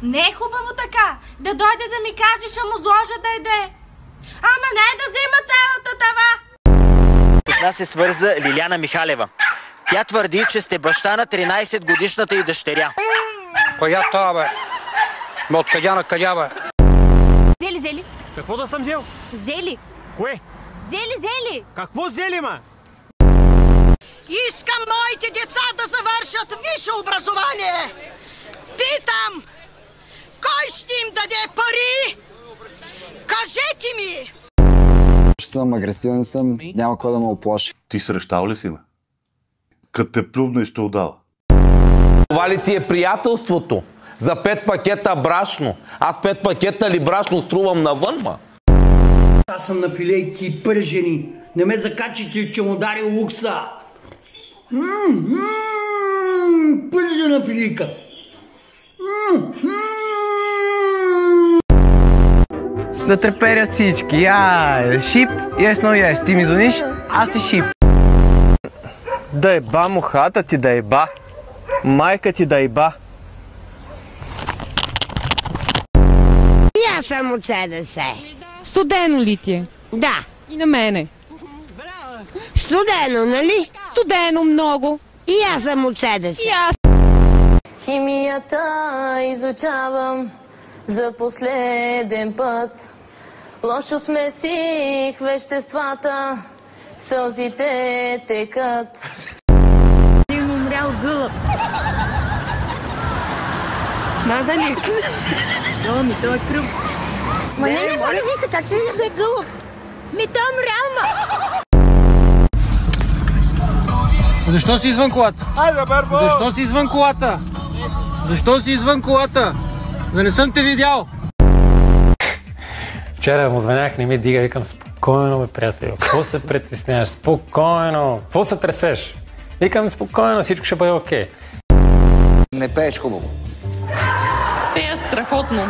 Не е хубаво така. Да дойде да ми каже, ще му сложа да еде. Ама не да взима цялата тава. С нас се свърза Лиляна Михалева. Тя твърди, че сте баща на 13-годишната й дъщеря. Коя това, бе? От къдя на къдя, бе? Зели. Какво да съм взел? Зели. Кое? Зели. Какво взели, ма? Искам моите деца да завършат висше образование. Питам, кой ще им даде пари? Кажете ми! Съм агресивен съм, няма кой да ме оплаши. Ти срещал ли си, бе? Като те плювна и ще удава. Това ли ти е приятелството? За 5 пакета брашно. Аз 5 пакета ли брашно струвам навън, ма? Аз съм на филейки пържени. Не ме закачите, че му удари лукса. Пържена филийка. Да треперят всички. Шип, yes. Ти ми звъниш, аз си шип. Да еба мухата ти, да еба. Майка ти да еба. И аз съм от СДС. Студено ли ти е? Да. И на мене. Студено, нали? Студено много. И аз съм от СДС. И аз. Химията изучавам за последен път. Лошо смесих веществата, сълзите текат. Един умрял гълъб. Надали. Ми той е кръв. Ма не може вика, как ще да е гълъб? Ми той е умрял, ма. Защо си извън колата? Айде, Бербо! Защо си извън колата? Защо си извън колата? Да не съм те видял. Вчера му звънях, не ми дига, викам спокойно, бе, приятел. Какво се притесняваш? Спокойно. Какво се тресеш? Викам спокойно, всичко ще бъде окей. Не пееш хубаво. Те е страхотно.